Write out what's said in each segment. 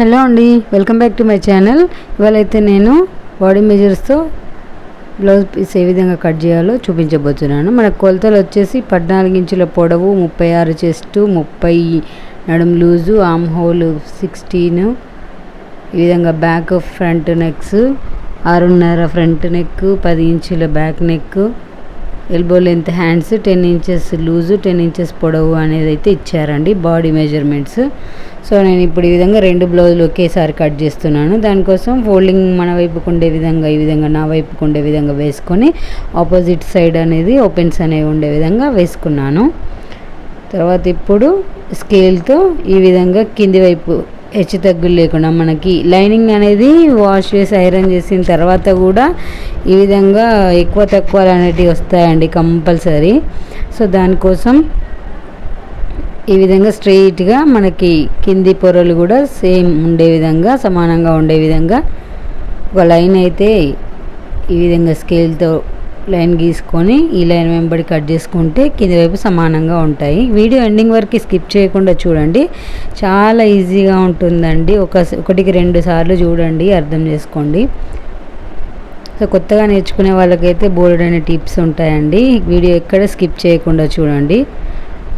Hello అండి, welcome back to my channel. ఇవాళైతే నేను బాడీ మెజర్స్తో బ్లౌజ్ పీస్ ఏ విధంగా కట్ చేయాలో చూపించబోతున్నాను. మన కొలతలు వచ్చేసి 14 ఇంచుల పొడవు, 36 చెస్ట్, 30 నడుము లూజు, ఆర్మ్ హోల్ 16, ఈ విధంగా back front necks 6.5 front neck, 10 ఇంచుల back neck, elbow length hands, 10 inches loose, 10 inches పొడవు అనేది అయితే ఇచ్చారండి బాడీ మెజర్మెంట్స్. సో నేను ఇప్పుడు ఈ విధంగా 2 బ్లౌజులు ఒకేసారి కట్ చేస్తున్నాను. దానికోసం ఫోల్డింగ్ మన వైపుకు ఉండే విధంగా ఈ విధంగా నా వైపుకు ఉండే విధంగా వేసుకొని ఆపోజిట్ సైడ్ అనేది ఓపెన్స్ అనేవి ఉండే విధంగా వేసుకున్నాను. తర్వాత ఇప్పుడు స్కేల్తో ఈ విధంగా కింది వైపు హెచ్చు తగ్గులు లేకుండా మనకి లైనింగ్ అనేది వాష్ చేసి ఐరన్ చేసిన తర్వాత కూడా ఈ విధంగా ఎక్కువ తక్కువలు అనేటివి వస్తాయండి కంపల్సరీ. సో దానికోసం ఈ విధంగా స్ట్రెయిట్గా మనకి కింది పొరలు కూడా సేమ్ ఉండే విధంగా సమానంగా ఉండే విధంగా ఒక లైన్ అయితే ఈ విధంగా స్కేల్తో లైన్ గీసుకొని ఈ లైన్ వెంబడి కట్ చేసుకుంటే కింది వైపు సమానంగా ఉంటాయి. వీడియో ఎండింగ్ వరకు స్కిప్ చేయకుండా చూడండి, చాలా ఈజీగా ఉంటుందండి. ఒకటికి 2 సార్లు చూడండి, అర్థం చేసుకోండి. సో కొత్తగా నేర్చుకునే వాళ్ళకైతే బోల్డ్ అనే టిప్స్ ఉంటాయండి. వీడియో ఎక్కడ స్కిప్ చేయకుండా చూడండి.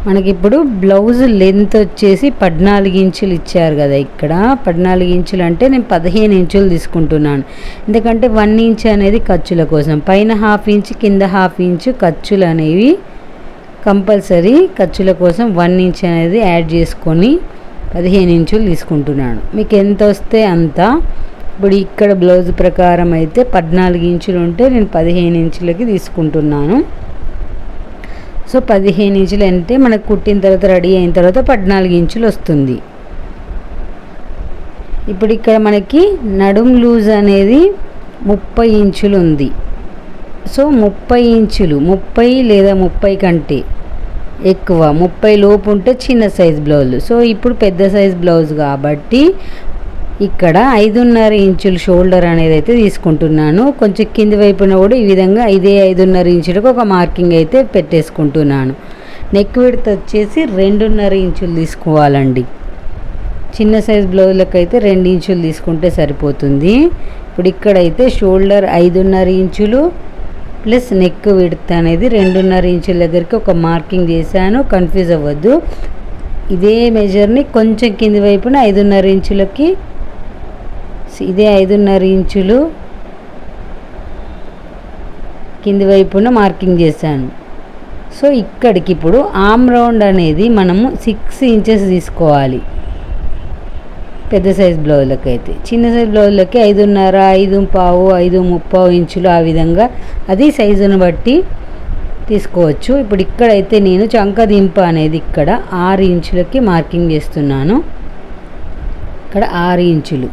మనకి ఇప్పుడు బ్లౌజ్ లెంత్ వచ్చేసి 14 ఇంచులు ఇచ్చారు కదా. ఇక్కడ 14 ఇంచులు అంటే నేను 15 ఇంచులు తీసుకుంటున్నాను. ఎందుకంటే 1 ఇంచ్ అనేది ఖర్చుల కోసం, పైన 1/2 ఇంచ్ కింద 1/2 ఇంచ్ ఖర్చులు అనేవి కంపల్సరీ. ఖర్చుల కోసం 1 ఇంచ్ అనేది యాడ్ చేసుకొని 15 ఇంచులు తీసుకుంటున్నాను. మీకు ఎంత వస్తే అంత. ఇప్పుడు ఇక్కడ బ్లౌజ్ ప్రకారం అయితే 14 ఇంచులు ఉంటే నేను 15 ఇంచులకి తీసుకుంటున్నాను. సో 15 ఇంచులు అంటే మనకు కుట్టిన తర్వాత రెడీ అయిన తర్వాత 14 ఇంచులు వస్తుంది. ఇప్పుడు ఇక్కడ మనకి నడుము లూజ్ అనేది 30 ఇంచులు ఉంది. సో 30 ఇంచులు, 30 లేదా 30 కంటే ఎక్కువ, 30 లోపు ఉంటే చిన్న సైజ్ బ్లౌజ్. సో ఇప్పుడు పెద్ద సైజ్ బ్లౌజ్ కాబట్టి ఇక్కడ 5.5 ఇంచులు షోల్డర్ అనేది అయితే తీసుకుంటున్నాను. కొంచెం కింది వైపున కూడా ఈ విధంగా ఇదే 5.5 ఇంచులకు ఒక మార్కింగ్ అయితే పెట్టేసుకుంటున్నాను. నెక్ విడ్త్ వచ్చేసి 2.5 ఇంచులు తీసుకోవాలండి. చిన్న సైజ్ బ్లౌజ్లకు అయితే 2 ఇంచులు తీసుకుంటే సరిపోతుంది. ఇప్పుడు ఇక్కడైతే షోల్డర్ 5.5 ఇంచులు ప్లస్ నెక్ విడ్త్ అనేది 2.5 ఇంచుల దగ్గరికి ఒక మార్కింగ్ చేశాను. కన్ఫ్యూజ్ అవ్వద్దు. ఇదే మెజర్ని కొంచెం కింది వైపున 5.5 ఇంచులకి, ఇదే 5.5 ఇంచులు కింది వైపున మార్కింగ్ చేశాను. సో ఇక్కడికి ఇప్పుడు ఆర్మ్ రౌండ్ అనేది మనము 6 ఇంచెస్ తీసుకోవాలి పెద్ద సైజ్ బ్లౌజ్లకి. అయితే చిన్న సైజ్ బ్లౌజ్లకి 5.5, 5.5, 5.30 ఇంచులు ఆ విధంగా అది సైజును బట్టి తీసుకోవచ్చు. ఇప్పుడు ఇక్కడైతే నేను చంకదింప అనేది ఇక్కడ 6 ఇంచులకి మార్కింగ్ చేస్తున్నాను. ఇక్కడ 6 ఇంచులు,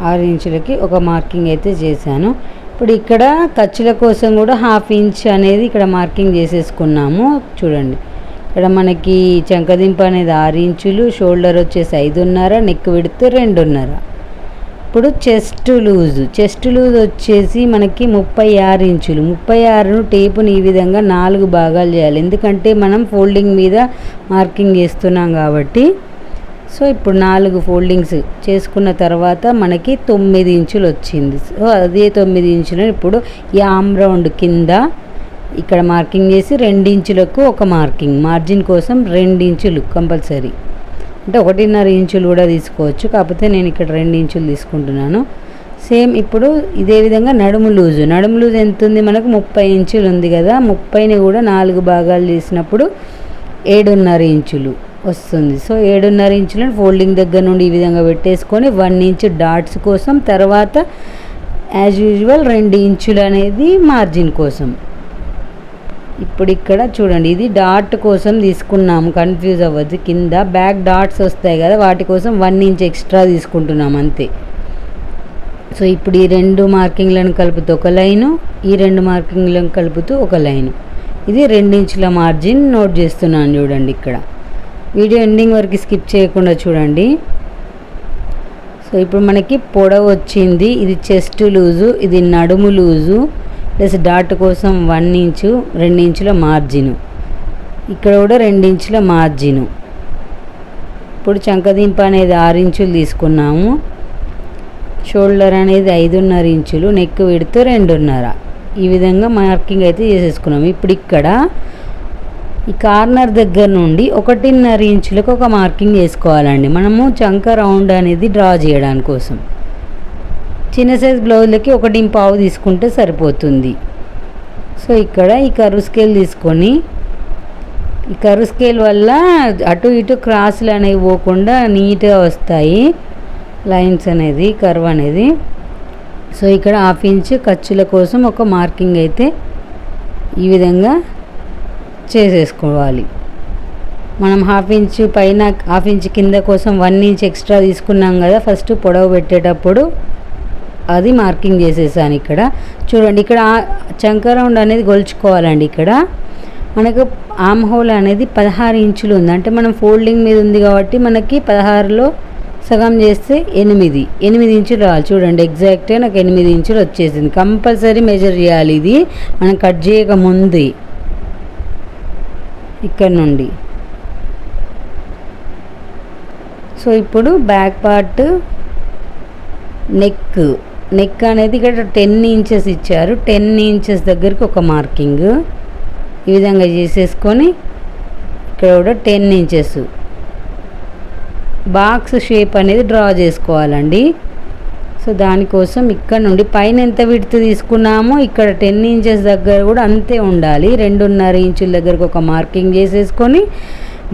6 ఇంచులకి ఒక మార్కింగ్ అయితే చేశాను. ఇప్పుడు ఇక్కడ ఖర్చుల కోసం కూడా 1/2 ఇంచ్ అనేది ఇక్కడ మార్కింగ్ చేసేసుకున్నాము. చూడండి, ఇక్కడ మనకి చంకదింప అనేది 6 ఇంచులు, షోల్డర్ వచ్చేసి 5.5, నెక్ విడ్త్ 2.5. ఇప్పుడు చెస్ట్ లూజ్ వచ్చేసి మనకి 36 ఇంచులు. 36ను టేపుని ఈ విధంగా 4 భాగాలు చేయాలి, ఎందుకంటే మనం ఫోల్డింగ్ మీద మార్కింగ్ చేస్తున్నాం కాబట్టి. సో ఇప్పుడు 4 ఫోల్డింగ్స్ చేసుకున్న తర్వాత మనకి 9 ఇంచులు వచ్చింది. సో అదే 9 ఇంచులను ఇప్పుడు ఈ ఆర్మ్ రౌండ్ కింద ఇక్కడ మార్కింగ్ చేసి 2 ఇంచులకు ఒక మార్కింగ్, మార్జిన్ కోసం 2 ఇంచులు కంపల్సరీ. అంటే 1.5 ఇంచులు కూడా తీసుకోవచ్చు, కాకపోతే నేను ఇక్కడ 2 ఇంచులు తీసుకుంటున్నాను. సేమ్ ఇప్పుడు ఇదే విధంగా నడుము లూజ్ ఎంత ఉంది మనకు? 30 ఇంచులు ఉంది కదా. 30ని కూడా 4 భాగాలు చేసినప్పుడు 7.5 ఇంచులు వస్తుంది. సో 7.5 ఇంచులను ఫోల్డింగ్ దగ్గర నుండి ఈ విధంగా పెట్టేసుకొని 1 ఇంచ్ డాట్స్ కోసం, తర్వాత యాజ్ యూజువల్ 2 ఇంచులు అనేది మార్జిన్ కోసం. ఇప్పుడు ఇక్కడ చూడండి, ఇది డాట్ కోసం తీసుకున్నాము, కన్ఫ్యూజ్ అవ్వద్దు. కింద బ్యాక్ డాట్స్ వస్తాయి కదా, వాటి కోసం 1 ఇంచ్ ఎక్స్ట్రా తీసుకుంటున్నాం అంతే. సో ఇప్పుడు ఈ 2 మార్కింగ్లను కలుపుతూ ఒక లైను, ఈ 2 మార్కింగ్లను కలుపుతూ ఒక లైను, ఇది 2 ఇంచుల మార్జిన్ నోట్ చేస్తున్నాను. చూడండి, ఇక్కడ వీడియో ఎండింగ్ వరకు స్కిప్ చేయకుండా చూడండి. సో ఇప్పుడు మనకి పొడవు వచ్చింది, ఇది చెస్ట్ లూజు, ఇది నడుము లూజు ప్లస్ డాట్ కోసం 1 ఇంచు, 2 ఇంచుల మార్జిను. ఇక్కడ కూడా 2 ఇంచుల మార్జిను. ఇప్పుడు చంకదింప అనేది 6 ఇంచులు తీసుకున్నాము, షోల్డర్ అనేది 5.5 ఇంచులు, నెక్ విడ్త్ 2.5. ఈ విధంగా మార్కింగ్ అయితే చేసేసుకున్నాము. ఇప్పుడు ఇక్కడ ఈ కార్నర్ దగ్గర నుండి 1.5 ఇంచులకు ఒక మార్కింగ్ చేసుకోవాలండి మనము చంక రౌండ్ అనేది డ్రా చేయడానికి కోసం. చిన్న సైజ్ బ్లౌజ్లకి 1.5 తీసుకుంటే సరిపోతుంది. సో ఇక్కడ ఈ కర్వ్ స్కేల్ తీసుకొని, ఈ కర్వ్ స్కేల్ వల్ల అటు ఇటు క్రాస్లు అనేవి పోకుండా నీట్గా వస్తాయి లైన్స్ అనేది, కర్వ్ అనేది. సో ఇక్కడ 1/2 ఇంచ్ ఖర్చుల కోసం ఒక మార్కింగ్ అయితే ఈ విధంగా చేసేసుకోవాలి. మనం 1/2 ఇంచ్ పైన 1/2 ఇంచ్ కింద కోసం 1 ఇంచ్ ఎక్స్ట్రా తీసుకున్నాం కదా ఫస్ట్ పొడవు పెట్టేటప్పుడు, అది మార్కింగ్ చేసేసాను. ఇక్కడ చూడండి, ఇక్కడ చంక రౌండ్ అనేది గొలుచుకోవాలండి. ఇక్కడ మనకు ఆమ్ హోల్ అనేది 16 ఇంచులు ఉంది, అంటే మనం ఫోల్డింగ్ మీద ఉంది కాబట్టి మనకి 16లో సగం చేస్తే 8 ఇంచులు రావాలి. చూడండి, ఎగ్జాక్ట్గా నాకు 8 ఇంచులు వచ్చేసింది. కంపల్సరీ మెజర్ చేయాలి ఇది మనం కట్ చేయక ముందు. ఇక్కడ నుండి సో ఇప్పుడు బ్యాక్ పార్ట్ నెక్ అనేది ఇక్కడ 10 ఇంచెస్ ఇచ్చారు. 10 ఇంచెస్ దగ్గరికి ఒక మార్కింగ్ ఈ విధంగా చేసేసుకొని, ఇక్కడ కూడా 10 ఇంచెస్ బాక్స్ షేప్ అనేది డ్రా చేసుకోవాలండి. సో దానికోసం ఇక్కడ నుండి పైన ఎంత విడ్త్ తీసుకున్నామో ఇక్కడ 10 ఇంచెస్ దగ్గర కూడా అంతే ఉండాలి. 2.5 ఇంచుల దగ్గరకు ఒక మార్కింగ్ చేసేసుకొని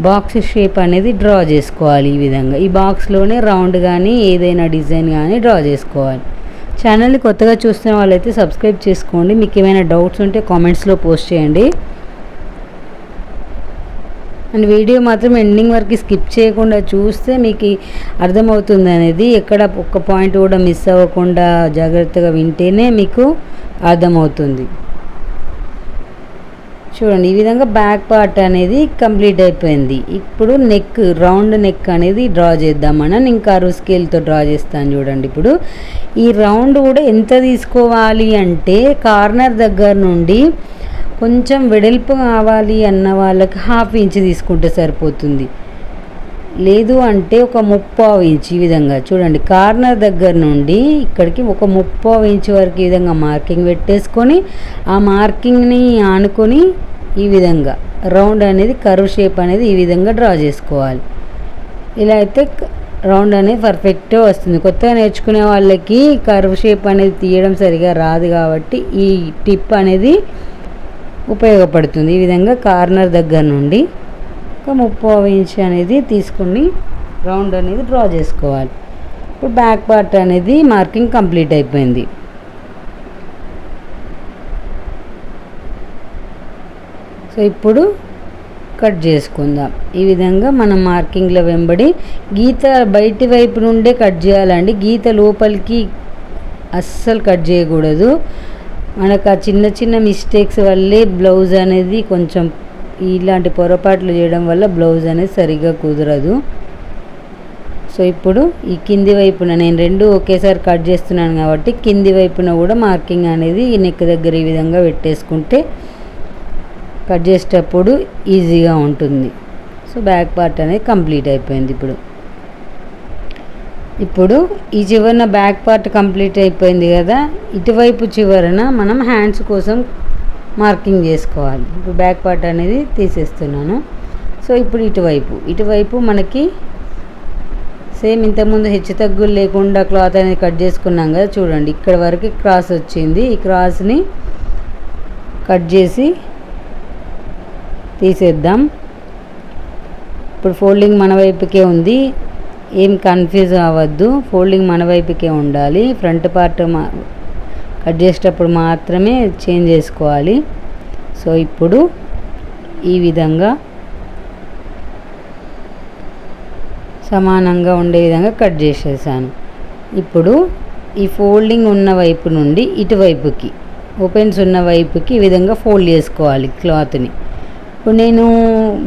బాక్స్ షేప్ అనేది డ్రా చేసుకోవాలి. ఈ విధంగా ఈ బాక్స్లోనే రౌండ్ కానీ ఏదైనా డిజైన్ కానీ డ్రా చేసుకోవాలి. ఛానల్ని కొత్తగా చూస్తున్న వాళ్ళైతే సబ్స్క్రైబ్ చేసుకోండి. మీకు ఏమైనా డౌట్స్ ఉంటే కామెంట్స్లో పోస్ట్ చేయండి. అండ్ వీడియో మాత్రం ఎండింగ్ వరకు స్కిప్ చేయకుండా చూస్తే మీకు అర్థమవుతుంది అనేది, ఎక్కడ ఒక్క పాయింట్ కూడా మిస్ అవ్వకుండా జాగ్రత్తగా వింటేనే మీకు అర్థమవుతుంది. చూడండి, ఈ విధంగా బ్యాక్ పార్ట్ అనేది కంప్లీట్ అయిపోయింది. ఇప్పుడు నెక్ రౌండ్ నెక్ అనేది డ్రా చేద్దామని నేను కర్వ్ స్కేల్తో డ్రా చేస్తాను. చూడండి, ఇప్పుడు ఈ రౌండ్ కూడా ఎంత తీసుకోవాలి అంటే కార్నర్ దగ్గర నుండి కొంచెం వెడల్పు కావాలి అన్న వాళ్ళకి 1/2 ఇంచ్ తీసుకుంటే సరిపోతుంది. లేదు అంటే ఒక 3/4 ఇంచ్. ఈ విధంగా చూడండి, కార్నర్ దగ్గర నుండి ఇక్కడికి ఒక 3/4 ఇంచ్ వరకు ఈ విధంగా మార్కింగ్ పెట్టేసుకొని ఆ మార్కింగ్ని ఆనుకొని ఈ విధంగా రౌండ్ అనేది కర్వ్ షేప్ అనేది ఈ విధంగా డ్రా చేసుకోవాలి. ఇలా అయితే రౌండ్ అనేది పర్ఫెక్ట్గా వస్తుంది. కొత్తగా నేర్చుకునే వాళ్ళకి కర్వ్ షేప్ అనేది తీయడం సరిగా రాదు కాబట్టి ఈ టిప్ అనేది ఉపయోగపడుతుంది. ఈ విధంగా కార్నర్ దగ్గర నుండి ఒక 3/4 ఇంచ్ అనేది తీసుకుని రౌండ్ అనేది డ్రా చేసుకోవాలి. ఇప్పుడు బ్యాక్ పార్ట్ అనేది మార్కింగ్ కంప్లీట్ అయిపోయింది. సో ఇప్పుడు కట్ చేసుకుందాం. ఈ విధంగా మనం మార్కింగ్ల వెంబడి గీత బయటి వైపు నుండే కట్ చేయాలండి. గీత లోపలికి అస్సలు కట్ చేయకూడదు. మనకు ఆ చిన్న చిన్న మిస్టేక్స్ వల్లే బ్లౌజ్ అనేది కొంచెం ఇలాంటి పొరపాట్లు చేయడం వల్ల బ్లౌజ్ అనేది సరిగ్గా కుదరదు. సో ఇప్పుడు ఈ కింది వైపున నేను 2 ఒకేసారి కట్ చేస్తున్నాను కాబట్టి కింది వైపున కూడా మార్కింగ్ అనేది ఈ నెక్ దగ్గర ఈ విధంగా పెట్టేసుకుంటే కట్ చేసేటప్పుడు ఈజీగా ఉంటుంది. సో బ్యాక్ పార్ట్ అనేది కంప్లీట్ అయిపోయింది. ఇప్పుడు ఈ చివరన బ్యాక్ పార్ట్ కంప్లీట్ అయిపోయింది కదా, ఇటువైపు చివరన మనం హ్యాండ్స్ కోసం మార్కింగ్ చేసుకోవాలి. ఇప్పుడు బ్యాక్ పార్ట్ అనేది తీసేస్తున్నాను. సో ఇప్పుడు ఇటువైపు మనకి సేమ్ ఇంతకుముందు హెచ్చు తగ్గులు లేకుండా క్లాత్ అనేది కట్ చేసుకున్నాం కదా, చూడండి ఇక్కడ వరకు క్రాస్ వచ్చింది. ఈ క్రాస్ని కట్ చేసి తీసేద్దాం. ఇప్పుడు ఫోల్డింగ్ మన వైపుకే ఉంది, ఏం కన్ఫ్యూజ్ అవ్వద్దు. ఫోల్డింగ్ మన వైపుకే ఉండాలి. ఫ్రంట్ పార్ట్ కట్ చేసేటప్పుడు మాత్రమే చేంజ్ చేసుకోవాలి. సో ఇప్పుడు ఈ విధంగా సమానంగా ఉండే విధంగా కట్ చేసేసాను. ఇప్పుడు ఈ ఫోల్డింగ్ ఉన్న వైపు నుండి ఇటువైపుకి ఓపెన్స్ ఉన్న వైపుకి ఈ విధంగా ఫోల్డ్ చేసుకోవాలి క్లాత్ని. ఇప్పుడు నేను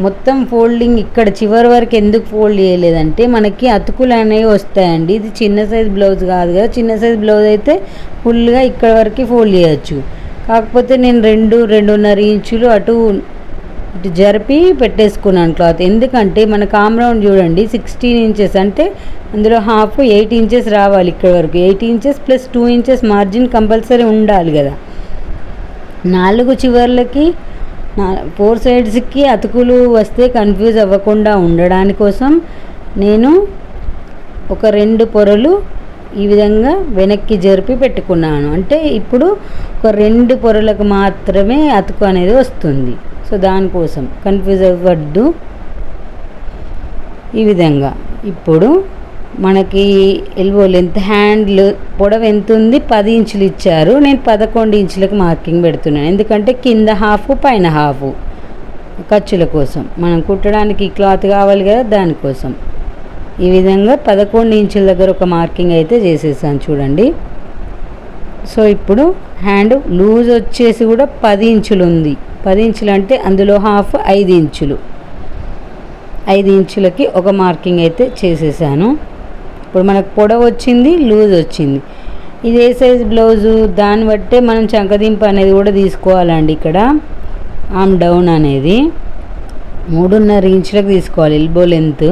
మొత్తం ఫోల్డింగ్ ఇక్కడ చివరి వరకు ఎందుకు ఫోల్డ్ చేయలేదంటే మనకి అతుకులు అనేవి వస్తాయండి. ఇది చిన్న సైజ్ బ్లౌజ్ కాదు కదా, చిన్న సైజ్ బ్లౌజ్ అయితే ఫుల్గా ఇక్కడ వరకు ఫోల్డ్ చేయొచ్చు. కాకపోతే నేను 2-2.5 ఇంచులు అటు ఇటు జరిపి పెట్టేసుకున్నాను క్లాత్. ఎందుకంటే మనకు ఆమ్ రౌండ్ చూడండి 16 ఇంచెస్, అంటే అందులో హాఫ్ 8 ఇంచెస్ రావాలి ఇక్కడ వరకు. 8 inches plus 2 inches margin compulsory ఉండాలి కదా. 4 చివర్లకి 4 సైడ్స్కి అతుకులు వస్తే కన్ఫ్యూజ్ అవ్వకుండా ఉండడాని కోసం నేను ఒక 2 పొరలు ఈ విధంగా వెనక్కి జరిపి పెట్టుకున్నాను. అంటే ఇప్పుడు ఒక 2 పొరలకు మాత్రమే అతుకు అనేది వస్తుంది. సో దానికోసం కన్ఫ్యూజ్ అవ్వద్దు. ఈ విధంగా ఇప్పుడు మనకి ఎల్బో లెంత్ హ్యాండ్లు పొడవు ఎంత ఉంది, 10 ఇంచులు ఇచ్చారు. నేను 11 ఇంచులకు మార్కింగ్ పెడుతున్నాను. ఎందుకంటే కింద హాఫ్ పైన హాఫ్ ఖర్చుల కోసం, మనం కుట్టడానికి క్లాత్ కావాలి కదా, దానికోసం ఈ విధంగా 11 ఇంచుల దగ్గర ఒక మార్కింగ్ అయితే చేసేసాను చూడండి. సో ఇప్పుడు హ్యాండ్ లూజ్ వచ్చేసి కూడా 10 ఇంచులు ఉంది. 10 ఇంచులు అంటే అందులో హాఫ్ 5 ఇంచులు. 5 ఇంచులకి ఒక మార్కింగ్ అయితే చేసేసాను. ఇప్పుడు మనకు పొడవు వచ్చింది, లూజ్ వచ్చింది. ఇది ఏ సైజ్ బ్లౌజు దాన్ని బట్టే మనం చంకదింపు అనేది కూడా తీసుకోవాలండి. ఇక్కడ ఆమ్ డౌన్ అనేది 3.5 ఇంచులకు తీసుకోవాలి. ఎల్బో లెంత్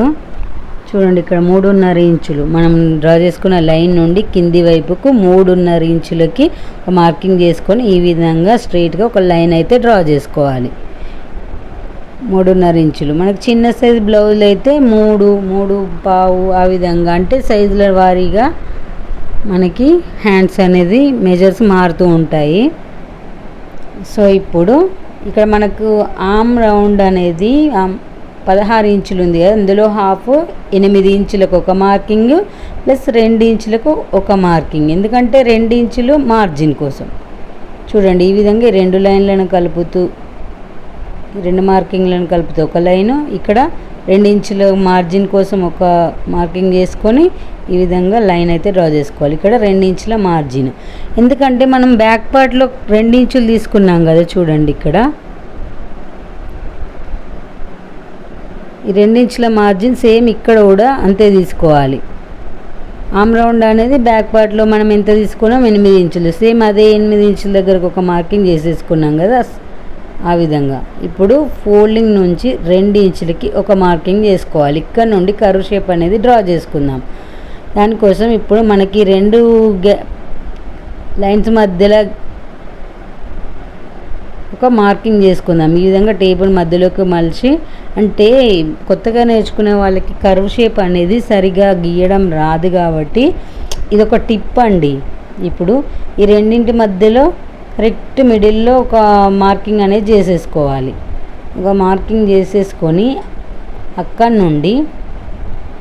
చూడండి, ఇక్కడ 3.5 ఇంచులు మనం డ్రా చేసుకున్న లైన్ నుండి కింది వైపుకు 3.5 ఇంచులకి ఒక మార్కింగ్ చేసుకొని ఈ విధంగా స్ట్రైట్గా ఒక లైన్ అయితే డ్రా చేసుకోవాలి. 3.5 ఇంచులు. మనకు చిన్న సైజు బ్లౌజులు అయితే 3.5 ఆ విధంగా, అంటే సైజుల వారీగా మనకి హ్యాండ్స్ అనేది మెజర్స్ మారుతూ ఉంటాయి. సో ఇప్పుడు ఇక్కడ మనకు ఆమ్ రౌండ్ అనేది 16 ఇంచులు ఉంది కదా, అందులో హాఫ్ 8 ఇంచులకు ఒక మార్కింగ్ ప్లస్ 2 ఇంచులకు ఒక మార్కింగ్. ఎందుకంటే 2 ఇంచులు మార్జిన్ కోసం. చూడండి ఈ విధంగా 2 లైన్లను కలుపుతూ, 2 మార్కింగ్లను కలుపుతూ ఒక లైను, ఇక్కడ 2 ఇంచుల మార్జిన్ కోసం ఒక మార్కింగ్ చేసుకొని ఈ విధంగా లైన్ అయితే డ్రా చేసుకోవాలి. ఇక్కడ 2 ఇంచుల మార్జిన్, ఎందుకంటే మనం బ్యాక్ పార్ట్లో 2 ఇంచులు తీసుకున్నాం కదా. చూడండి ఇక్కడ ఈ 2 ఇంచుల మార్జిన్ సేమ్ ఇక్కడ కూడా అంతే తీసుకోవాలి. ఆమ్ రౌండ్ అనేది బ్యాక్ పార్ట్లో మనం ఎంత తీసుకున్నాం 8 ఇంచులు, సేమ్ అదే 8 ఇంచుల దగ్గరకు ఒక మార్కింగ్ చేసేసుకున్నాం కదా. ఆ విధంగా ఇప్పుడు ఫోల్డింగ్ నుంచి 2 ఇంచులకి ఒక మార్కింగ్ చేసుకోవాలి. ఇక్కడ నుండి కర్వ్ షేప్ అనేది డ్రా చేసుకుందాం. దానికోసం ఇప్పుడు మనకి 2 లైన్స్ మధ్యలో ఒక మార్కింగ్ చేసుకుందాం. ఈ విధంగా టేబుల్ మధ్యలోకి మలిచి, అంటే కొత్తగా నేర్చుకునే వాళ్ళకి కర్వ్ షేప్ అనేది సరిగా గీయడం రాదు కాబట్టి ఇదొక టిప్ అండి. ఇప్పుడు ఈ రెండింటి మధ్యలో కరెక్ట్ మిడిల్లో ఒక మార్కింగ్ అనేది చేసేసుకోవాలి. ఒక మార్కింగ్ చేసేసుకొని అక్కడి నుండి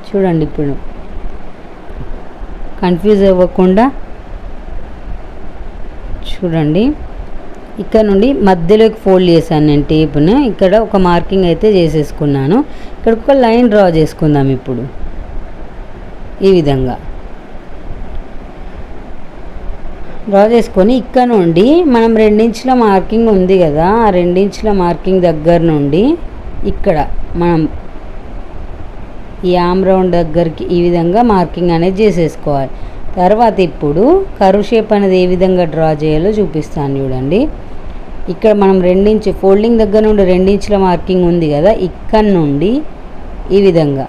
చూడండి, ఇప్పుడు కన్ఫ్యూజ్ అవ్వకుండా చూడండి, ఇక్కడ నుండి మధ్యలోకి ఫోల్డ్ చేశాను నేను టేప్ను. ఇక్కడ ఒక మార్కింగ్ అయితే చేసేసుకున్నాను. ఇక్కడ ఒక లైన్ డ్రా చేసుకుందాం. ఇప్పుడు ఈ విధంగా డ్రా చేసుకొని ఇక్కడ నుండి మనం 2 ఇంచుల మార్కింగ్ ఉంది కదా, ఆ 2 ఇంచుల మార్కింగ్ దగ్గర నుండి ఇక్కడ మనం ఈ ఆమ్ రౌండ్ దగ్గరికి ఈ విధంగా మార్కింగ్ అనేది చేసేసుకోవాలి. తర్వాత ఇప్పుడు కర్వ్ షేప్ అనేది ఏ విధంగా డ్రా చేయాలో చూపిస్తాను చూడండి. ఇక్కడ మనం 2 ఇంచు ఫోల్డింగ్ దగ్గర నుండి 2 ఇంచుల మార్కింగ్ ఉంది కదా, ఇక్కడ నుండి ఈ విధంగా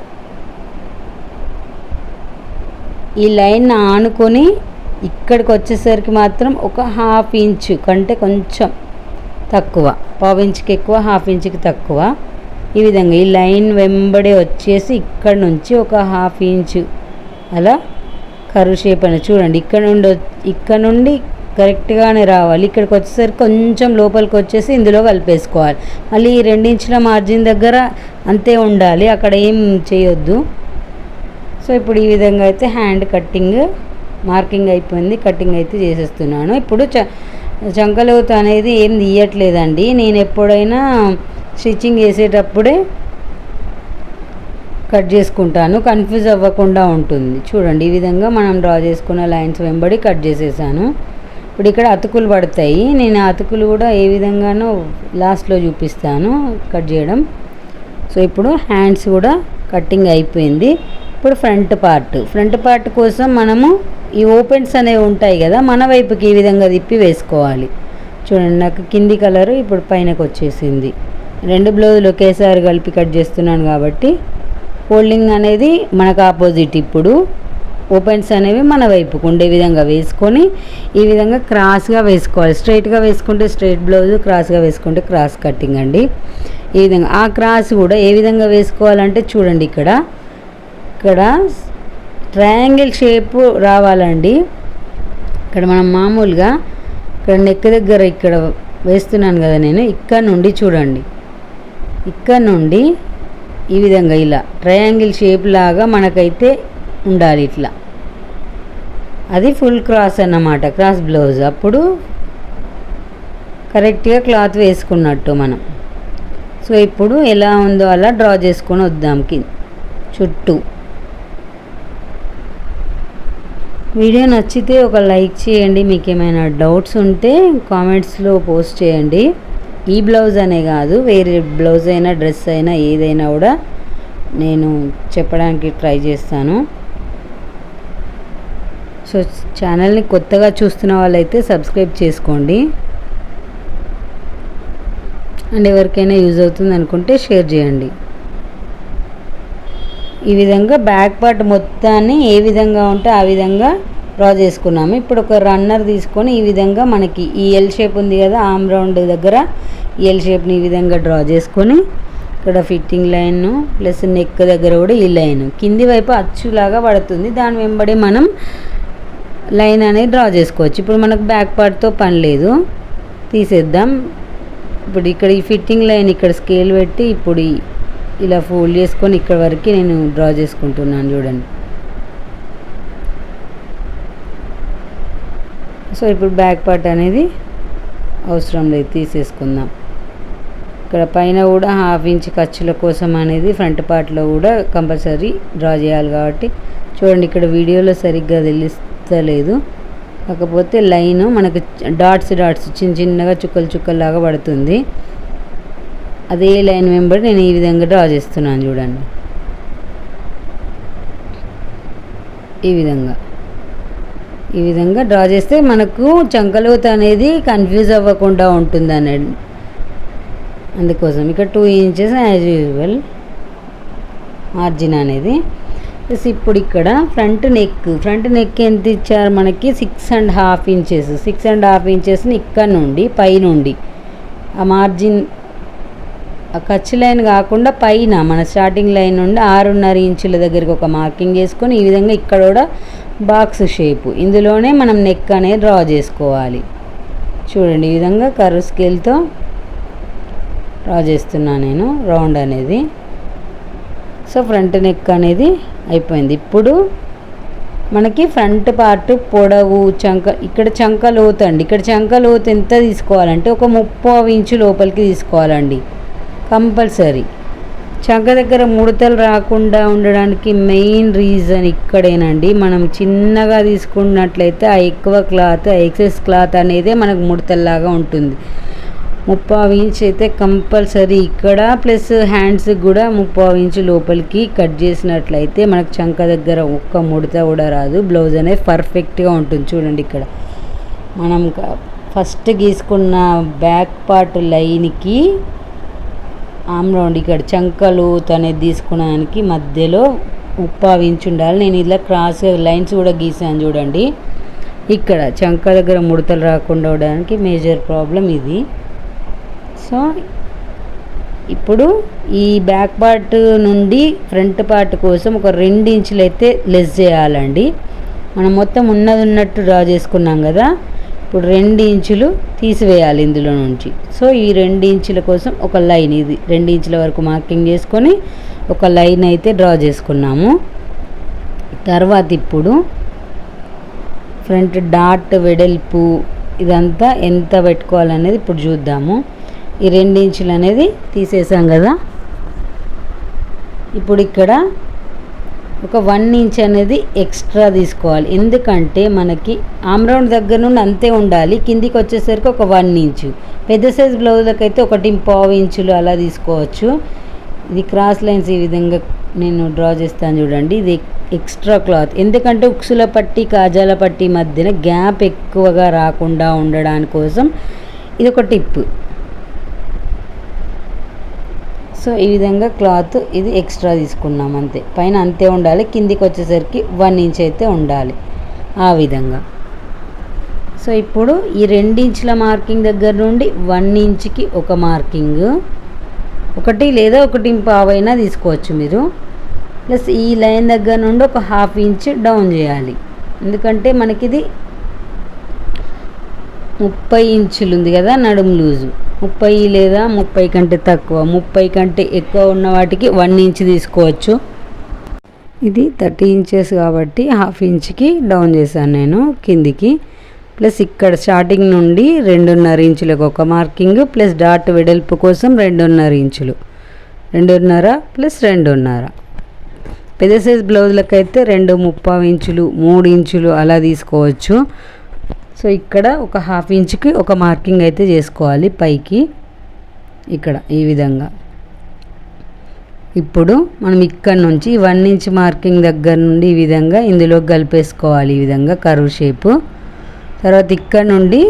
ఈ లైన్ ఆనుకొని ఇక్కడికి వచ్చేసరికి మాత్రం ఒక 1/2 ఇంచు కంటే కొంచెం తక్కువ, 1/2 ఇంచుకి ఎక్కువ, 1/2 ఇంచుకి తక్కువ, ఈ విధంగా ఈ లైన్ వెంబడే వచ్చేసి ఇక్కడ నుంచి ఒక 1/2 ఇంచు అలా కర్వ్ షేప్ అని చూడండి. ఇక్కడ నుండి కరెక్ట్గానే రావాలి. ఇక్కడికి వచ్చేసరికి కొంచెం లోపలికి వచ్చేసి ఇందులో కలిపేసుకోవాలి. మళ్ళీ ఈ 2 ఇంచుల మార్జిన్ దగ్గర అంతే ఉండాలి, అక్కడ ఏం చేయొద్దు. సో ఇప్పుడు ఈ విధంగా అయితే హ్యాండ్ కట్టింగ్ మార్కింగ్ అయిపోయింది, కటింగ్ అయితే చేసేస్తున్నాను. ఇప్పుడు చంకలోతు అనేది ఏం తీయట్లేదండి. నేను ఎప్పుడైనా స్టిచ్చింగ్ చేసేటప్పుడే కట్ చేసుకుంటాను, కన్ఫ్యూజ్ అవ్వకుండా ఉంటుంది. చూడండి ఈ విధంగా మనం డ్రా చేసుకున్న లైన్స్ వెంబడి కట్ చేసేసాను. ఇప్పుడు ఇక్కడ అతుకులు పడతాయి, నేను అతుకులు కూడా ఏ విధంగానో లాస్ట్లో చూపిస్తాను కట్ చేయడం. సో ఇప్పుడు హ్యాండ్స్ కూడా కట్టింగ్ అయిపోయింది. ఇప్పుడు ఫ్రంట్ పార్ట్ కోసం మనము ఈ ఓపెన్స్ అనేవి ఉంటాయి కదా, మన వైపుకి ఈ విధంగా తిప్పి వేసుకోవాలి. చూడండి నాకు కింది కలరు ఇప్పుడు పైనకు వచ్చేసింది. రెండు బ్లౌజులు ఒకేసారి కలిపి కట్ చేస్తున్నాను కాబట్టి ఫోల్డింగ్ అనేది మనకు ఆపోజిట్. ఇప్పుడు ఓపెన్స్ అనేవి మన వైపుకు ఉండే విధంగా వేసుకొని ఈ విధంగా క్రాస్గా వేసుకోవాలి. స్ట్రైట్గా వేసుకుంటే స్ట్రైట్ బ్లౌజు, క్రాస్గా వేసుకుంటే క్రాస్ కటింగ్ అండి. ఈ విధంగా ఆ క్రాస్ కూడా ఏ విధంగా వేసుకోవాలంటే చూడండి, ఇక్కడ ట్రయాంగిల్ షేప్ రావాలండి. ఇక్కడ మనం మామూలుగా ఇక్కడ నెక్ దగ్గర ఇక్కడ వేస్తున్నాను కదా నేను, ఇక్కడ నుండి చూడండి, ఇక్కడ నుండి ఈ విధంగా ఇలా ట్రయాంగిల్ షేప్ లాగా మనకైతే ఉండాలి. ఇట్లా అది ఫుల్ క్రాస్ అన్నమాట, క్రాస్ బ్లౌజ్. అప్పుడు కరెక్ట్గా క్లాత్ వేసుకున్నట్టు మనం. సో ఇప్పుడు ఎలా ఉందో అలా డ్రా చేసుకొని వద్దాం చుట్టూ. వీడియో నచ్చితే ఒక లైక్ చేయండి. మీకు ఏమైనా డౌట్స్ ఉంటే కామెంట్స్లో పోస్ట్ చేయండి. ఈ బ్లౌజ్ అనే కాదు, వేరే బ్లౌజ్ అయినా డ్రెస్ అయినా ఏదైనా కూడా నేను చెప్పడానికి ట్రై చేస్తాను. సో ఛానల్ని కొత్తగా చూస్తున్న వాళ్ళైతే సబ్స్క్రైబ్ చేసుకోండి. అండ్ ఎవరికైనా యూజ్ అవుతుంది అనుకుంటే షేర్ చేయండి. ఈ విధంగా బ్యాక్ పార్ట్ మొత్తాన్ని ఏ విధంగా ఉంటే ఆ విధంగా డ్రా చేసుకున్నాము. ఇప్పుడు ఒక రన్నర్ తీసుకొని ఈ విధంగా మనకి ఈ ఎల్ షేప్ ఉంది కదా, ఆర్మ్ రౌండ్ దగ్గర ఎల్ షేప్ని ఈ విధంగా డ్రా చేసుకొని ఇక్కడ ఫిట్టింగ్ లైన్ ప్లస్ నెక్ దగ్గర కూడా ఈ లైన్ కింది వైపు అచ్చులాగా పడుతుంది. దాని వెంబడి మనం లైన్ అనేది డ్రా చేసుకోవచ్చు. ఇప్పుడు మనకు బ్యాక్ పార్ట్తో పని లేదు, తీసేద్దాం. ఇప్పుడు ఇక్కడ ఈ ఫిట్టింగ్ లైన్ ఇక్కడ స్కేల్ పెట్టి ఇప్పుడు ఇలా ఫోల్డ్ చేసుకొని ఇక్కడ వరకు నేను డ్రా చేసుకుంటున్నాను చూడండి. సో ఇప్పుడు బ్యాక్ పార్ట్ అనేది అవసరం లేదు, తీసేసుకుందాం. ఇక్కడ పైన కూడా 1/2 ఇంచ్ ఖర్చుల కోసం అనేది ఫ్రంట్ పార్ట్లో కూడా కంపల్సరీ డ్రా చేయాలి కాబట్టి చూడండి, ఇక్కడ వీడియోలో సరిగ్గా తెలుస్తలేదు. కాకపోతే లైన్ మనకు డాట్స్ చిన్న చిన్నగా చుక్కలాగా పడుతుంది. అదే లైన్ వెంబడి నేను ఈ విధంగా డ్రా చేస్తున్నాను చూడండి. ఈ విధంగా డ్రా చేస్తే మనకు చంకలోతు అనేది కన్ఫ్యూజ్ అవ్వకుండా ఉంటుంది అనేది. అందుకోసం ఇక్కడ 2 ఇంచెస్ యాజ్ యూజువల్ మార్జిన్ అనేది. ఇప్పుడు ఇక్కడ ఫ్రంట్ నెక్ ఎంత ఇచ్చారు మనకి, 6.5 ఇంచెస్. 6.5 ఇంచెస్ని ఇక్కడ నుండి పై నుండి ఆ మార్జిన్ ఆ ఖర్చు లైన్ కాకుండా పైన మన స్టార్టింగ్ లైన్ నుండి 6.5 ఇంచుల దగ్గరికి ఒక మార్కింగ్ చేసుకొని ఈ విధంగా ఇక్కడ కూడా బాక్స్ షేపు ఇందులోనే మనం నెక్ అనేది డ్రా చేసుకోవాలి. చూడండి, ఈ విధంగా కర్వ్ స్కేల్తో డ్రా చేస్తున్నాను నేను రౌండ్ అనేది. సో ఫ్రంట్ నెక్ అనేది అయిపోయింది. ఇప్పుడు మనకి ఫ్రంట్ పార్ట్ పొడవు ఇక్కడ చంక లోతు అండి. ఇక్కడ చంక లోతు ఎంత తీసుకోవాలంటే ఒక 30 ఇంచు లోపలికి తీసుకోవాలండి కంపల్సరీ. చంక దగ్గర ముడతలు రాకుండా ఉండడానికి మెయిన్ రీజన్ ఇక్కడేనండి. మనం చిన్నగా తీసుకున్నట్లయితే ఆ ఎక్కువ క్లాత్, ఎక్సెస్ క్లాత్ అనేది మనకు ముడతల్లాగా ఉంటుంది. 30 ఇంచ్ అయితే కంపల్సరీ ఇక్కడ, ప్లస్ హ్యాండ్స్కి కూడా 30 ఇంచు లోపలికి కట్ చేసినట్లయితే మనకు చంక దగ్గర ఒక్క ముడత కూడా రాదు. బ్లౌజ్ అనేది పర్ఫెక్ట్గా ఉంటుంది. చూడండి, ఇక్కడ మనం ఫస్ట్ గీసుకున్న బ్యాక్ పార్ట్ లైన్కి ఆర్మ్ రౌండ్ ఇక్కడ చంక లోతు అనేది తీసుకున్నానికి మధ్యలో 30 ఇంచు ఉండాలి. నేను ఇలా క్రాస్ లైన్స్ కూడా గీసాను చూడండి. ఇక్కడ చంక దగ్గర ముడతలు రాకుండా ఉండడానికి మేజర్ ప్రాబ్లం ఇది. సో ఇప్పుడు ఈ బ్యాక్ పార్ట్ నుండి ఫ్రంట్ పార్ట్ కోసం ఒక 2 ఇంచులు అయితే లెస్ చేయాలండి. మనం మొత్తం ఉన్నట్టు డ్రా చేసుకున్నాం కదా, ఇప్పుడు 2 ఇంచులు తీసివేయాలి ఇందులో నుంచి. సో ఈ 2 ఇంచుల కోసం ఒక లైన్, ఇది 2 ఇంచుల వరకు మార్కింగ్ చేసుకొని ఒక లైన్ అయితే డ్రా చేసుకున్నాము. తర్వాత ఇప్పుడు ఫ్రంట్ డాట్ వెడల్పు ఇదంతా ఎంత పెట్టుకోవాలనేది ఇప్పుడు చూద్దాము. ఈ 2 ఇంచులు అనేది తీసేసాం కదా. ఇప్పుడు ఇక్కడ ఒక 1 ఇంచ్ అనేది ఎక్స్ట్రా తీసుకోవాలి. ఎందుకంటే మనకి ఆర్మ్ రౌండ్ దగ్గర నుండి అంతే ఉండాలి, కిందికి వచ్చేసరికి ఒక 1 ఇంచు. పెద్ద సైజ్ బ్లౌజ్లకు అయితే 1.5 ఇంచులు అలా తీసుకోవచ్చు. ఇది క్రాస్ లైన్స్ ఈ విధంగా నేను డ్రా చేస్తాను చూడండి. ఇది ఎక్స్ట్రా క్లాత్, ఎందుకంటే ఉక్సుల పట్టి కాజాల పట్టి మధ్యన గ్యాప్ ఎక్కువగా రాకుండా ఉండడానికి కోసం ఇది ఒక టిప్. సో ఈ విధంగా క్లాత్ ఇది ఎక్స్ట్రా తీసుకున్నాం అంతే, పైన అంతే ఉండాలి, కిందికి వచ్చేసరికి 1 ఇంచ్ అయితే ఉండాలి ఆ విధంగా. సో ఇప్పుడు ఈ 2 ఇంచుల మార్కింగ్ దగ్గర నుండి 1 ఇంచ్కి ఒక మార్కింగ్, 1 లేదా 1.5 అయినా తీసుకోవచ్చు మీరు. ప్లస్ ఈ లైన్ దగ్గర నుండి ఒక 1/2 ఇంచ్ డౌన్ చేయాలి, ఎందుకంటే మనకి ఇది 30 ఇంచులు ఉంది కదా నడుము లూజు. 30 లేదా 30 కంటే తక్కువ, 30 కంటే ఎక్కువ ఉన్న వాటికి 1 ఇంచ్ తీసుకోవచ్చు. ఇది 30 ఇంచెస్ కాబట్టి 1/2 ఇంచ్కి డౌన్ చేశాను నేను కిందికి. ప్లస్ ఇక్కడ స్టార్టింగ్ నుండి 2.5 ఇంచులకు ఒక మార్కింగ్, ప్లస్ డాట్ వెడల్పు కోసం 2.5 ఇంచులు, 2.5 ప్లస్ 2.5. పెద్ద సైజ్ బ్లౌజులకు అయితే 2.75 ఇంచులు, 3 ఇంచులు అలా తీసుకోవచ్చు. సో ఇక్కడ ఒక 1/2 ఇంచ్కి ఒక మార్కింగ్ అయితే చేసుకోవాలి పైకి, ఇక్కడ ఈ విధంగా. ఇప్పుడు మనం ఇక్కడ నుంచి 1 ఇంచ్ మార్కింగ్ దగ్గర నుండి ఈ విధంగా ఇందులో కలిపేసుకోవాలి, ఈ విధంగా కర్వ్ షేపు. తర్వాత ఇక్కడ నుండి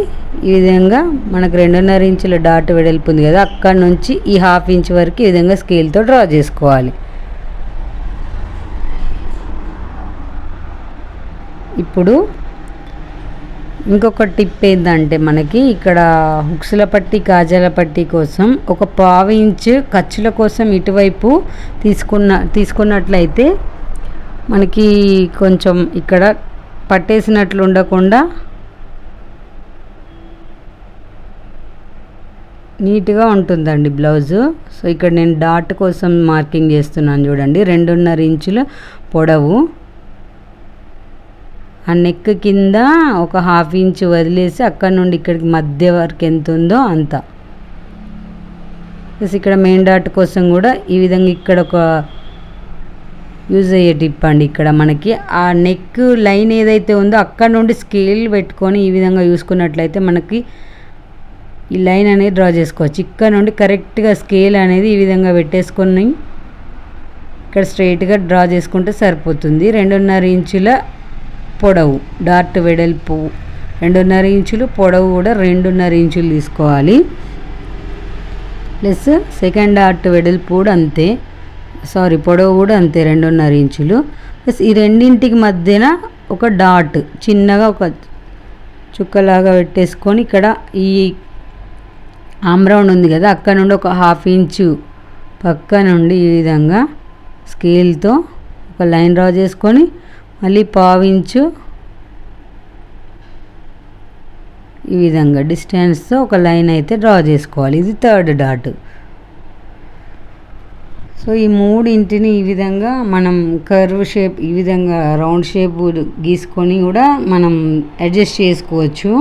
ఈ విధంగా మనకు 2.5 ఇంచుల డాట్ వెడల్పు ఉంది కదా, అక్కడ నుంచి ఈ 1/2 ఇంచ్ వరకు ఈ విధంగా స్కేల్తో డ్రా చేసుకోవాలి. ఇప్పుడు ఇంకొక టిప్ ఏంటంటే మనకి ఇక్కడ హుక్స్ల పట్టి కాజాల పట్టి కోసం ఒక 1/2 ఇంచ్ ఖర్చుల కోసం ఇటువైపు తీసుకున్నట్లయితే మనకి కొంచెం ఇక్కడ పట్టేసినట్లు ఉండకుండా నీట్గా ఉంటుందండి బ్లౌజు. సో ఇక్కడ నేను డాట్ కోసం మార్కింగ్ చేస్తున్నాను చూడండి, 2.5 ఇంచుల పొడవు. ఆ నెక్ కింద ఒక 1/2 ఇంచ్ వదిలేసి అక్కడ నుండి ఇక్కడికి మధ్య వరకు ఎంత ఉందో అంత. ప్లస్ ఇక్కడ మెయిన్ డాట్ కోసం కూడా ఈ విధంగా ఇక్కడ ఒక యూజ్ అయ్యే టిప్ అండి. ఇక్కడ మనకి ఆ నెక్ లైన్ ఏదైతే ఉందో అక్కడ నుండి స్కేల్ పెట్టుకొని ఈ విధంగా చూసుకున్నట్లయితే మనకి ఈ లైన్ అనేది డ్రా చేసుకోవచ్చు. ఇక్కడ నుండి కరెక్ట్గా స్కేల్ అనేది ఈ విధంగా పెట్టేసుకొని ఇక్కడ స్ట్రైట్గా డ్రా చేసుకుంటే సరిపోతుంది. 2.5 ఇంచుల పొడవు డాట్ వెడల్పు 2.5 ఇంచులు, పొడవు కూడా 2.5 ఇంచులు తీసుకోవాలి. ప్లస్ సెకండ్ డాట్ వెడల్పు కూడా అంతే, పొడవు కూడా అంతే 2.5 ఇంచులు. ప్లస్ ఈ రెండింటికి మధ్యన ఒక డాట్ చిన్నగా ఒక చుక్కలాగా పెట్టేసుకొని ఇక్కడ ఈ ఆమ్ రౌండ్ ఉంది కదా అక్కడ నుండి ఒక 1/2 ఇంచు పక్క నుండి ఈ విధంగా స్కేల్తో ఒక లైన్ డ్రా చేసుకొని మళ్ళీ 1/2 ఇంచు ఈ విధంగా డిస్టెన్స్తో ఒక లైన్ అయితే డ్రా చేసుకోవాలి. ఇది థర్డ్ డాట్. సో ఈ మూడింటిని ఈ విధంగా మనం కర్వ్ షేప్ ఈ విధంగా రౌండ్ షేప్ గీసుకొని కూడా మనం అడ్జస్ట్ చేసుకోవచ్చు.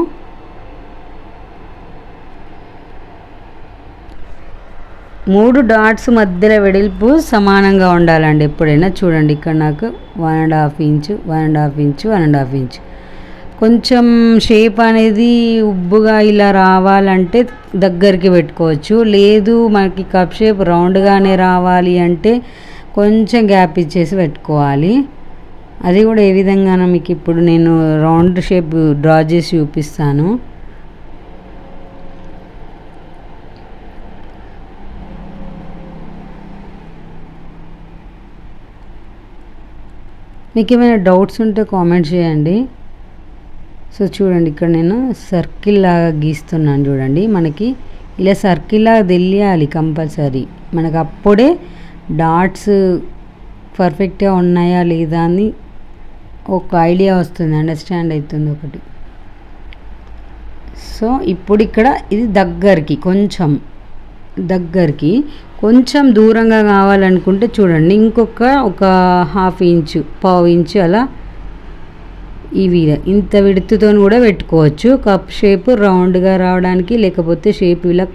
మూడు డాట్స్ మధ్యలో వెడల్పు సమానంగా ఉండాలండి ఎప్పుడైనా. చూడండి ఇక్కడ నాకు 1.5 ఇంచు, 1.5 ఇంచు, 1.5 ఇంచు. కొంచెం షేప్ అనేది ఉబ్బుగా ఇలా రావాలంటే దగ్గరికి పెట్టుకోవచ్చు, లేదు మనకి కప్ షేప్ రౌండ్గానే రావాలి అంటే కొంచెం గ్యాప్ ఇచ్చేసి పెట్టుకోవాలి. అది కూడా ఏ విధంగానో మీకు ఇప్పుడు నేను రౌండ్ షేప్ డ్రా చేసి చూపిస్తాను. మీకు ఏమైనా డౌట్స్ ఉంటే కామెంట్ చేయండి. సో చూడండి ఇక్కడ నేను సర్కిల్ లాగా గీస్తున్నాను చూడండి. మనకి ఇలా సర్కిల్ లాగా తెలియాలి కంపల్సరీ, మనకు అప్పుడే డాట్స్ పర్ఫెక్ట్గా ఉన్నాయా లేదా అని ఒక ఐడియా వస్తుంది, అండర్స్టాండ్ అవుతుంది ఒకటి. సో ఇప్పుడు ఇక్కడ ఇది కొంచెం దూరంగా కావాలనుకుంటే చూడండి ఇంకొక 1/2 ఇంచు, 1/4 ఇంచు అలా ఇంత విడుతుతో కూడా పెట్టుకోవచ్చు. కప్ షేప్ రౌండ్గా రావడానికి, లేకపోతే షేప్ ఇలా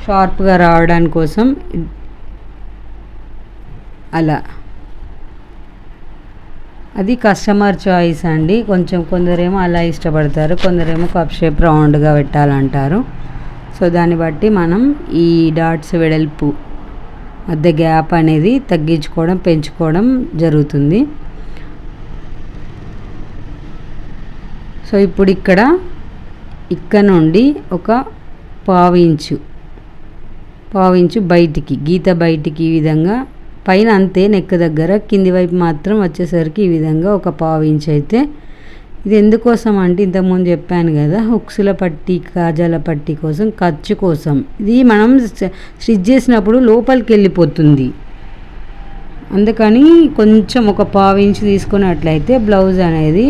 షార్ప్గా రావడానికి కోసం అలా. అది కస్టమర్ చాయిస్ అండి. కొందరేమో అలా ఇష్టపడతారు, కొందరేమో కప్ షేప్ రౌండ్గా పెట్టాలంటారు. సో దాన్ని బట్టి మనం ఈ డాట్స్ వెడల్పు మధ్య గ్యాప్ అనేది తగ్గించుకోవడం పెంచుకోవడం జరుగుతుంది. సో ఇప్పుడు ఇక్కడ నుండి ఒక 1/2 ఇంచు పావించు బయటికి గీత బయటికి ఈ విధంగా పైన అంతే నెక్ దగ్గర, కింది వైపు మాత్రం వచ్చేసరికి ఈ విధంగా ఒక పావించు అయితే. ఇది ఎందుకోసం అంటే ఇంతకుముందు చెప్పాను కదా, హుక్స్ల పట్టీ కాజాల పట్టీ కోసం, ఖర్చు కోసం. ఇది మనం స్టిచ్ చేసినప్పుడు లోపలికి వెళ్ళిపోతుంది, అందుకని కొంచెం ఒక పావించు తీసుకున్నట్లయితే బ్లౌజ్ అనేది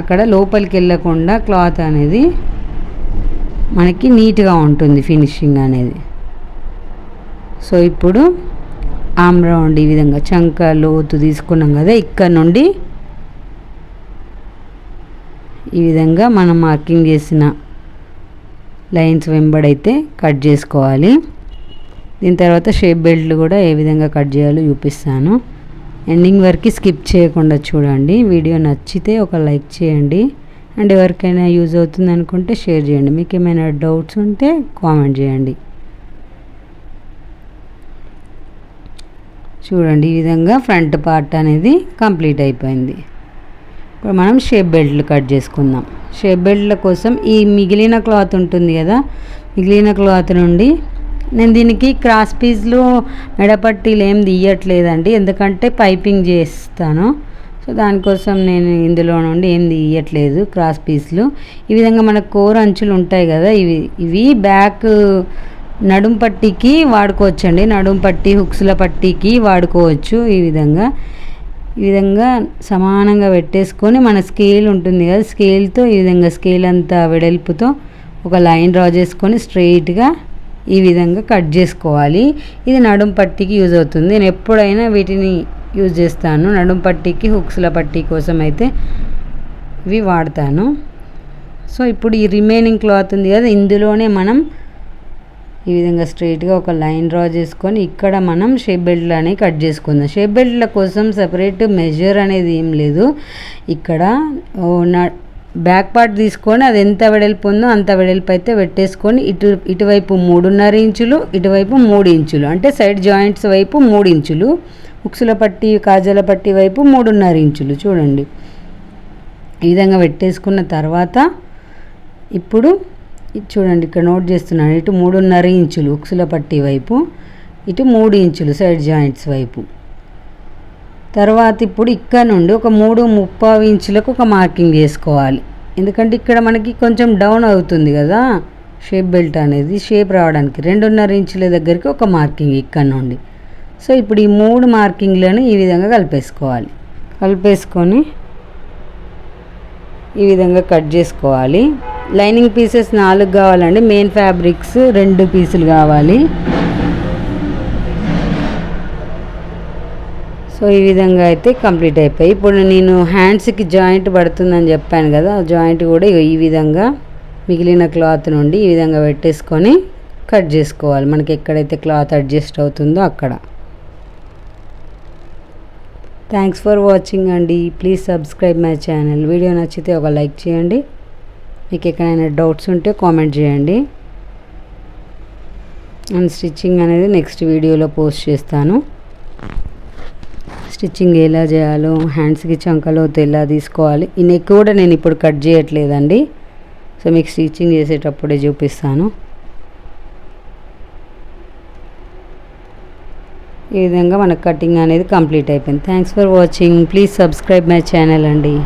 అక్కడ లోపలికి వెళ్ళకుండా క్లాత్ అనేది మనకి నీట్గా ఉంటుంది ఫినిషింగ్ అనేది. సో ఇప్పుడు ఆమ్ రౌండ్ ఈ విధంగా చంక లోతు తీసుకున్నాం కదా, ఇక్కడ నుండి ఈ విధంగా మనం మార్కింగ్ చేసిన లైన్స్ వెంబడైతే కట్ చేసుకోవాలి. దీని తర్వాత షేప్ బెల్ట్లు కూడా ఏ విధంగా కట్ చేయాలో చూపిస్తాను. ఎండింగ్ వరకు స్కిప్ చేయకుండా చూడండి. వీడియో నచ్చితే ఒక లైక్ చేయండి, అండ్ ఎవరికైనా యూజ్ అవుతుంది అనుకుంటే షేర్ చేయండి. మీకు ఏమైనా డౌట్స్ ఉంటే కామెంట్ చేయండి. చూడండి ఈ విధంగా ఫ్రంట్ పార్ట్ అనేది కంప్లీట్ అయిపోయింది. ఇప్పుడు మనం షేప్ బెల్ట్లు కట్ చేసుకుందాం. షేప్ బెల్ట్ల కోసం ఈ మిగిలిన క్లాత్ ఉంటుంది కదా, మిగిలిన క్లాత్ నుండి నేను దీనికి క్రాస్ పీస్లు మెడపట్టీలు ఏం తీయట్లేదండి, ఎందుకంటే పైపింగ్ చేస్తాను. సో దానికోసం నేను ఇందులో నుండి ఏం తీయట్లేదు క్రాస్ పీస్లు. ఈ విధంగా మనకు కోర్ అంచులు ఉంటాయి కదా, ఇవి బ్యాక్ నడుం పట్టీకి వాడుకోవచ్చండి, నడుం పట్టీ హుక్స్ల పట్టీకి వాడుకోవచ్చు. ఈ విధంగా సమానంగా పెట్టేసుకొని మన స్కేల్ ఉంటుంది కదా, స్కేల్తో ఈ విధంగా స్కేల్ అంతా వెడల్పుతో ఒక లైన్ డ్రా చేసుకొని స్ట్రెయిట్గా ఈ విధంగా కట్ చేసుకోవాలి. ఇది నడుం పట్టీకి యూజ్ అవుతుంది. నేను ఎప్పుడైనా వీటిని యూజ్ చేస్తాను, నడుం పట్టీకి హుక్స్ల పట్టీ కోసం అయితే ఇవి వాడతాను. సో ఇప్పుడు ఈ రిమైనింగ్ క్లాత్ ఉంది కదా, ఇందులోనే మనం ఈ విధంగా స్ట్రైట్గా ఒక లైన్ డ్రా చేసుకొని ఇక్కడ మనం షేప్ బెల్ట్లు అనేవి కట్ చేసుకుందాం. షేప్ బెల్ట్ల కోసం సపరేట్ మెజర్ అనేది ఏం లేదు. ఇక్కడ బ్యాక్ పార్ట్ తీసుకొని అది ఎంత వెడల్పు ఉందో అంత వెడల్పు అయితే పెట్టేసుకొని ఇటువైపు 3.5 ఇంచులు, ఇటువైపు 3 ఇంచులు, అంటే సైడ్ జాయింట్స్ వైపు 3 ఇంచులు, హుక్స్ల పట్టీ కాజాల పట్టీ వైపు 3.5 ఇంచులు. చూడండి ఈ విధంగా పెట్టేసుకున్న తర్వాత ఇప్పుడు చూడండి ఇక్కడ నోట్ చేస్తున్నాను, ఇటు 3.5 ఇంచులు హుక్స్ల పట్టీ వైపు, ఇటు 3 ఇంచులు సైడ్ జాయింట్స్ వైపు. తర్వాత ఇప్పుడు ఇక్కడ నుండి ఒక 3.25 ఇంచులకు ఒక మార్కింగ్ చేసుకోవాలి, ఎందుకంటే ఇక్కడ మనకి కొంచెం డౌన్ అవుతుంది కదా షేప్ బెల్ట్ అనేది, షేప్ రావడానికి 2.5 ఇంచుల దగ్గరికి ఒక మార్కింగ్ ఇక్కడ నుండి. సో ఇప్పుడు ఈ 3 మార్కింగ్లను ఈ విధంగా కలిపేసుకొని ఈ విధంగా కట్ చేసుకోవాలి. లైనింగ్ పీసెస్ 4 కావాలండి, మెయిన్ ఫ్యాబ్రిక్స్ 2 పీసులు కావాలి. సో ఈ విధంగా అయితే కంప్లీట్ అయిపోయి, ఇప్పుడు నేను హ్యాండ్స్కి జాయింట్ పడుతుందని చెప్పాను కదా, ఆ జాయింట్ కూడా ఈ విధంగా మిగిలిన క్లాత్ నుండి ఈ విధంగా పెట్టేసుకొని కట్ చేసుకోవాలి, మనకి ఎక్కడైతే క్లాత్ అడ్జస్ట్ అవుతుందో అక్కడ. థ్యాంక్స్ ఫర్ వాచింగ్ అండి. Please subscribe my channel. Video నచ్చితే ఒక లైక్ చేయండి. మీకు ఎక్కడైనా డౌట్స్ ఉంటే కామెంట్ చేయండి. అండ్ స్టిచ్చింగ్ అనేది నెక్స్ట్ వీడియోలో పోస్ట్ చేస్తాను. స్టిచ్చింగ్ ఎలా చేయాలో, హ్యాండ్స్కి చంకలోతో ఎలా తీసుకోవాలి, ఈ నెక్ కూడా నేను ఇప్పుడు కట్ చేయట్లేదండి, సో మీకు స్టిచ్చింగ్ చేసేటప్పుడే చూపిస్తాను. ఈ విధంగా మనకు కటింగ్ అనేది కంప్లీట్ అయిపోయింది. Thanks for watching. Please subscribe my channel అండి.